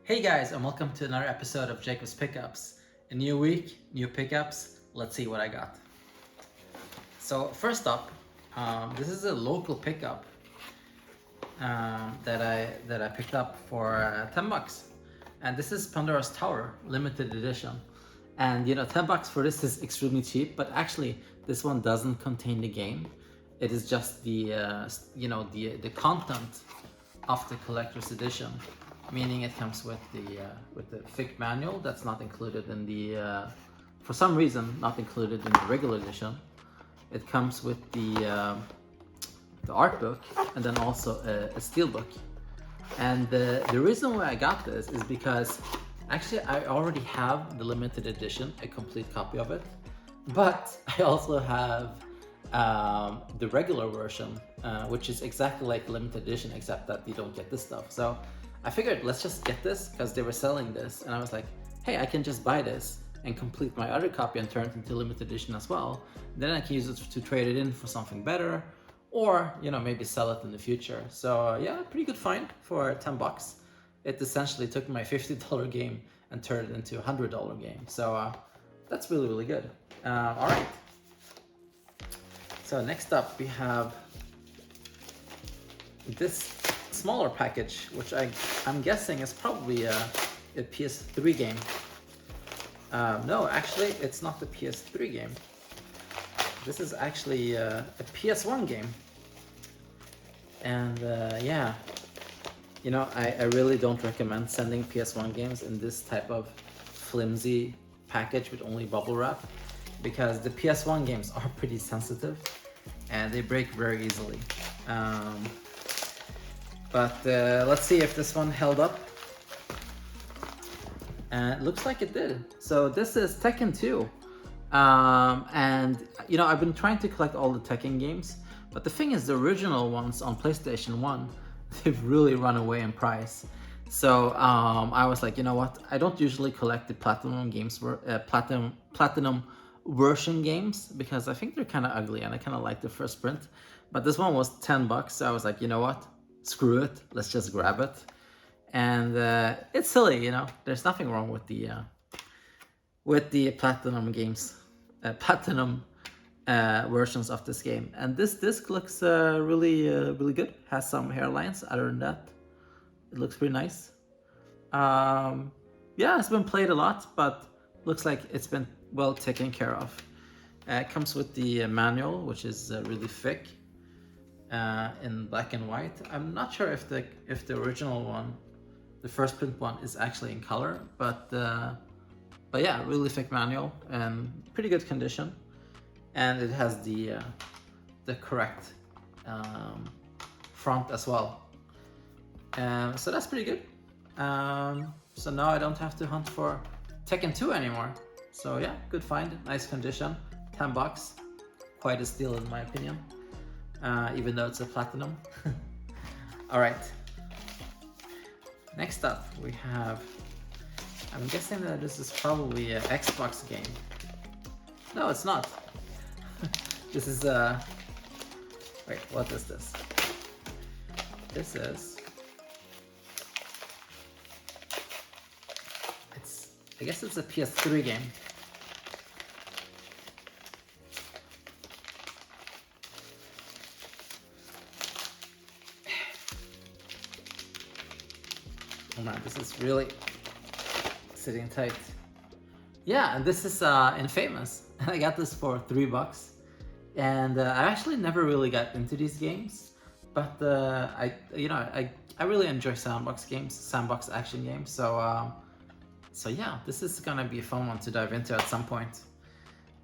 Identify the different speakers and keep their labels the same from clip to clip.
Speaker 1: Hey guys, and welcome to another episode of Jacob's Pickups. A new week, new pickups. Let's see what I got. So first up, this is a local pickup that I picked up for $10, and this is Pandora's Tower limited edition. And you know, $10 for this is extremely cheap, but actually this one doesn't contain the game. It is just the the content of the collector's edition. Meaning it comes with the thick manual that's not included in the for some reason not included in the regular edition. It comes with the art book and then also a steel book. And the reason why I got this is because actually I already have the limited edition, a complete copy of it, but I also have the regular version, which is exactly like limited edition except that you don't get this stuff. So I figured let's just get this because they were selling this, and I was like, hey, I can just buy this and complete my other copy and turn it into limited edition as well. Then I can use it to trade it in for something better, or maybe sell it in the future. So yeah, pretty good find for $10. It essentially took my $50 game and turned it into a $100 game. So that's really good. All right. So next up we have this smaller package, which I'm guessing is probably a PS3 game. No, actually, it's not the PS3 game. This is actually a PS1 game. And yeah, I really don't recommend sending PS1 games in this type of flimsy package with only bubble wrap, because the PS1 games are pretty sensitive and they break very easily. But let's see if this one held up. And it looks like it did. So this is Tekken 2. And I've been trying to collect all the Tekken games, but the thing is, the original ones on PlayStation 1, they've really run away in price. So I was like, you know what? I don't usually collect the platinum games, platinum version games, because I think they're kind of ugly and I kind of like the first print. But this one was $10, so I was like, you know what? Screw it, let's just grab it. And it's silly, there's nothing wrong with the platinum games, platinum versions of this game. And this disc looks really good. Has some hairlines. Other than that, it looks pretty nice. Yeah, it's been played a lot, but looks like it's been well taken care of. It comes with the manual, which is really thick. In black and white. I'm not sure if the original one, the first print one, is actually in color, but yeah, really thick manual and pretty good condition, and it has the correct front as well. So that's pretty good. So now I don't have to hunt for Tekken 2 anymore. So yeah, good find, nice condition, $10, quite a steal in my opinion. Even though it's a platinum. All right. Next up, we have. I'm guessing that this is probably an Xbox game. No, it's not. This is Wait, what is this? This is. I guess it's a PS3 game. Oh man, this is really sitting tight. Yeah, and this is Infamous. I got this for $3, and I actually never really got into these games, but I really enjoy sandbox games, sandbox action games. So yeah, this is gonna be a fun one to dive into at some point.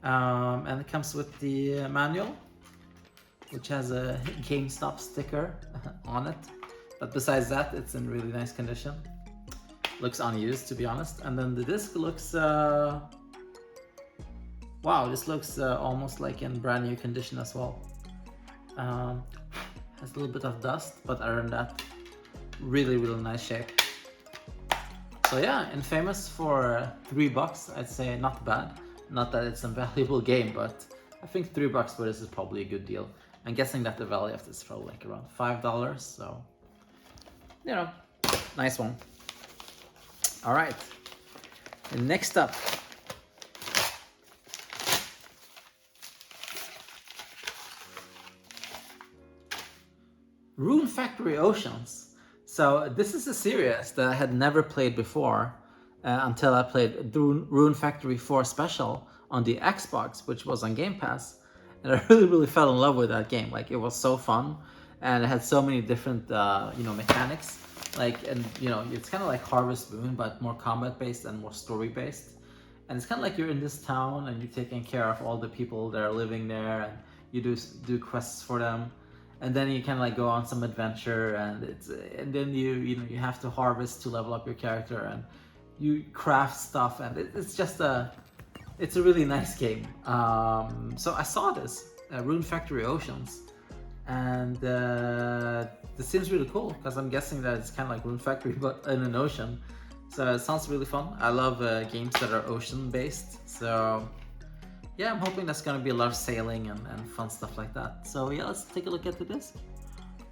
Speaker 1: And it comes with the manual, which has a GameStop sticker on it. But besides that, it's in really nice condition. Looks unused, to be honest. And then the disc looks, wow, this looks almost like in brand new condition as well. Has a little bit of dust, but other than that, really nice shape. So yeah, Infamous for $3, I'd say not bad. Not that it's a valuable game, but I think $3 for this is probably a good deal. I'm guessing that the value of this is probably like around $5, so nice one. All right. And next up, Rune Factory Oceans. So this is a series that I had never played before until I played Rune Factory 4 Special on the Xbox, which was on Game Pass. And I really fell in love with that game. Like, it was so fun, and it had so many different mechanics. Like, and it's kind of like Harvest Moon, but more combat based and more story based. And it's kind of like you're in this town and you're taking care of all the people that are living there, and you do quests for them. And then you kind of like go on some adventure, and then you have to harvest to level up your character, and you craft stuff, and it's a really nice game. So I saw this Rune Factory Oceans, and this seems really cool because I'm guessing that it's kind of like Rune Factory but in an ocean. So it sounds really fun. I love games that are ocean based. So yeah, I'm hoping that's gonna be a lot of sailing and fun stuff like that. So yeah, let's take a look at the disc.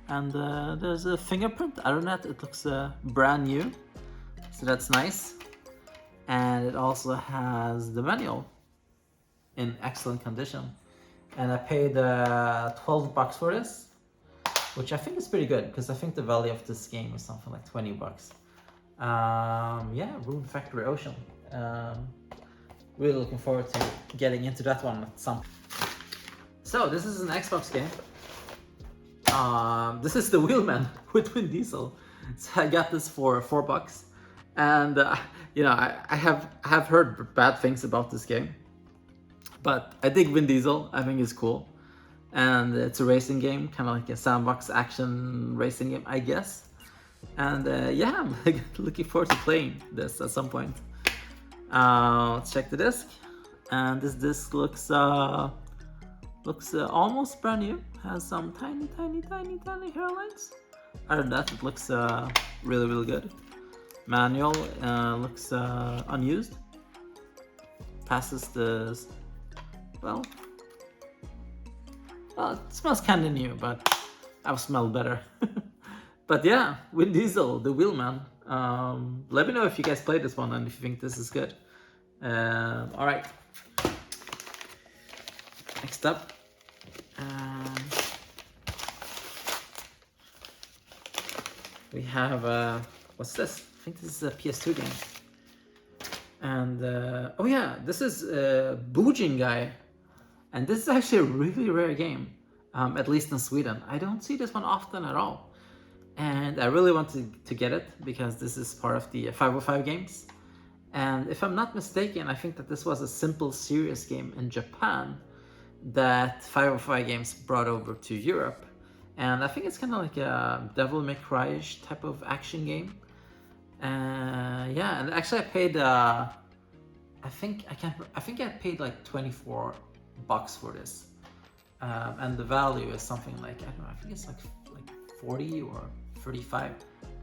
Speaker 1: And there's a fingerprint. Other than that, it looks brand new. So that's nice. And it also has the manual in excellent condition. And I paid $12 for this, which I think is pretty good because I think the value of this game is something like $20. Yeah, Rune Factory Ocean. Really looking forward to getting into that one at some. So this is an Xbox game. This is the Wheelman with Vin Diesel. So I got this for $4, and I have heard bad things about this game, but I dig Vin Diesel. I think he's cool, and it's a racing game, kind of like a sandbox action racing game, I guess. And yeah, I'm looking forward to playing this at some point. Let's check the disc, and this disc looks almost brand new. Has some tiny hairlines. Other than that, it looks really good. Manual looks unused. Passes the well, it smells kind of new, but I've smelled better. But yeah, Vin Diesel, the Wheelman. Let me know if you guys played this one and if you think this is good. All right. Next up, we have what's this? I think this is a PS2 game. And oh yeah, this is Boojing Guy, and this is actually a really rare game, at least in Sweden. I don't see this one often at all. And I really want to get it because this is part of the 505 games. And if I'm not mistaken, I think that this was a simple serious game in Japan that 505 games brought over to Europe. And I think it's kind of like a Devil May Cry-ish type of action game. Yeah, and actually I paid I think I paid like $24 for this. And the value is something like, I don't know, I think it's like 40 or 35.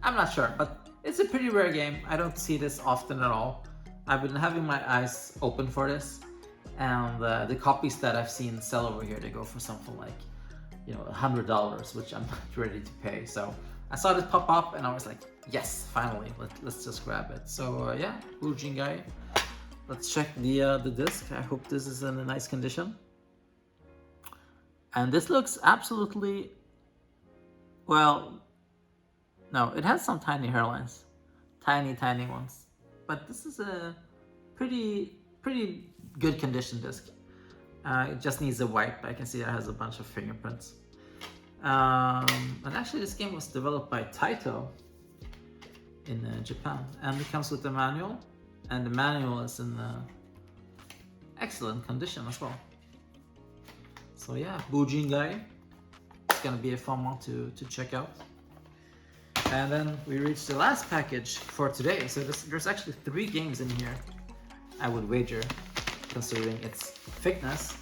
Speaker 1: I'm not sure, but it's a pretty rare game. I don't see this often at all. I've been having my eyes open for this, and the copies that I've seen sell over here, they go for something like, $100, which I'm not ready to pay. So I saw this pop up and I was like, yes, finally, let's just grab it. So yeah, Boojing Guy. Let's check the disc. I hope this is in a nice condition. And this looks absolutely, well, no, it has some tiny hairlines, tiny ones, but this is a pretty good condition disc. It just needs a wipe. I can see it has a bunch of fingerprints. And actually this game was developed by Taito in Japan, and it comes with the manual, and the manual is in excellent condition as well. So yeah, Boojing Guy. It's gonna be a fun one to check out. And then we reached the last package for today. So there's actually 3 games in here, I would wager, considering its thickness.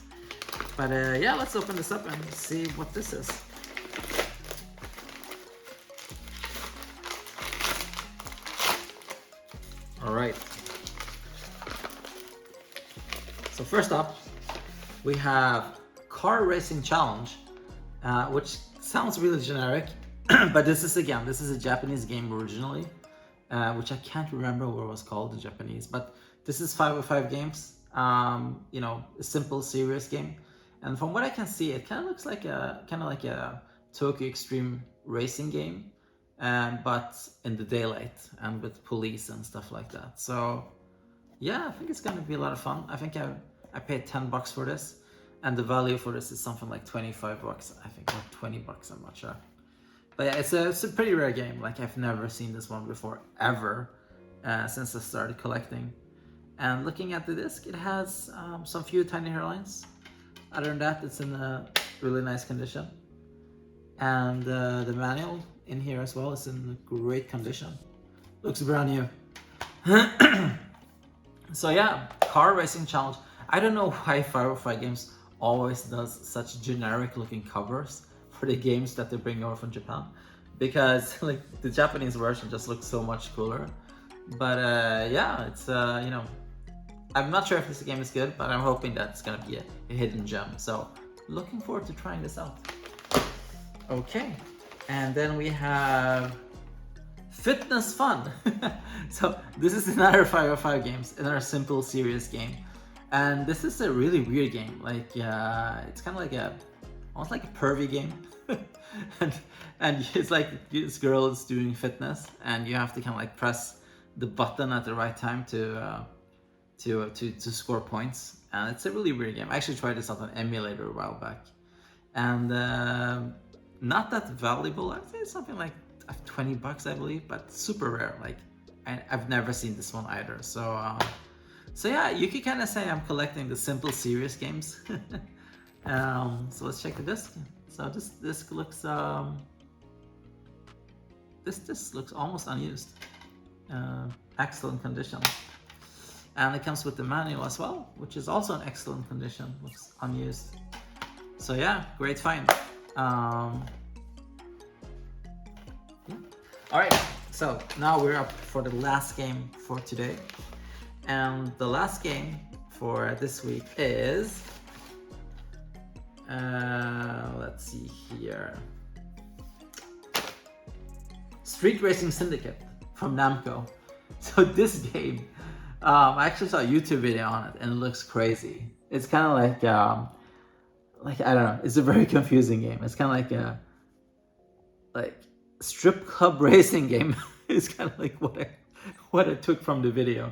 Speaker 1: But yeah, let's open this up and see what this is. All right. So first up, we have Car Racing Challenge, which sounds really generic, but this is a Japanese game originally. which I can't remember what it was called in Japanese, but this is 505 games. You know, a simple, serious game. And from what I can see, it kind of looks like a Tokyo Extreme racing game, but in the daylight and with police and stuff like that. So yeah, I think it's gonna be a lot of fun. I think I paid $10 for this, and the value for this is something like $25, I think, or $20, I'm not sure. But yeah, it's a pretty rare game. Like, I've never seen this one before, ever, since I started collecting. And looking at the disc, it has some few tiny hairlines. Other than that, it's in a really nice condition. And the manual in here as well is in great condition. Looks brand new. So yeah, car racing challenge. I don't know why 505 Games always does such generic looking covers for the games that they bring over from Japan, because like the Japanese version just looks so much cooler. But yeah, it's you know, I'm not sure if this game is good, but I'm hoping that it's gonna be a hidden gem. So looking forward to trying this out. Okay, and then we have Fitness Fun. So this is another 505 Games, another simple, serious game. And this is a really weird game. Like, it's kind of like almost like a pervy game. and it's like this girl is doing fitness, and you have to kind of like press the button at the right time to score points. And it's a really weird game. I actually tried this out on emulator a while back, and not that valuable. I'd say it's something like $20, I believe, but super rare. Like, I've never seen this one either. So yeah, you could kind of say I'm collecting the simple, serious games. So let's check the disc. So this disc looks this disc looks almost unused. Excellent condition. And it comes with the manual as well, which is also in excellent condition. Looks unused. So yeah, great find. Yeah. All right, so now we're up for the last game for today. And the last game for this week is, let's see here, Street Racing Syndicate from Namco. So this game, I actually saw a YouTube video on it, and it looks crazy. It's kind of like I don't know. It's a very confusing game. It's kind of like a strip club racing game. It's kind of like what I took from the video.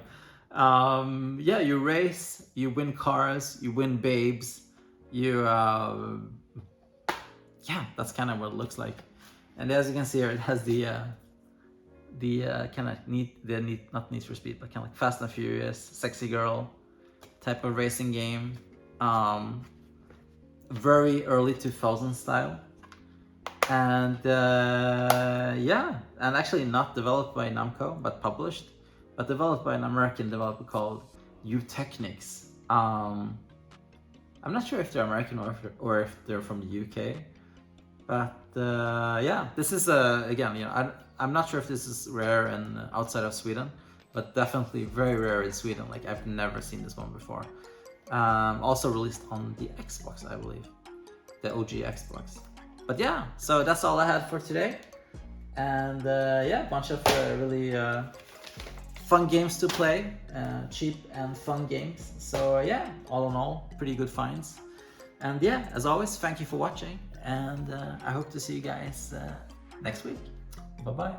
Speaker 1: Yeah, you race, you win cars, you win babes, yeah, that's kind of what it looks like. And as you can see here, it has the kind of not Need for Speed, but kind of like Fast and Furious, sexy girl type of racing game. Very early 2000s style. And yeah, and actually not developed by Namco, but published. But developed by an American developer called Eutechnics. I'm not sure if they're American or if they're from the UK. But yeah, this is again, you know, I'm not sure if this is rare and outside of Sweden, but definitely very rare in Sweden. Like, I've never seen this one before. Also released on the Xbox, I believe, the OG Xbox. But yeah, so that's all I had for today. And yeah, a bunch of really fun games to play, cheap and fun games. So yeah, all in all, pretty good finds. And yeah, as always, thank you for watching, and I hope to see you guys next week. Bye bye.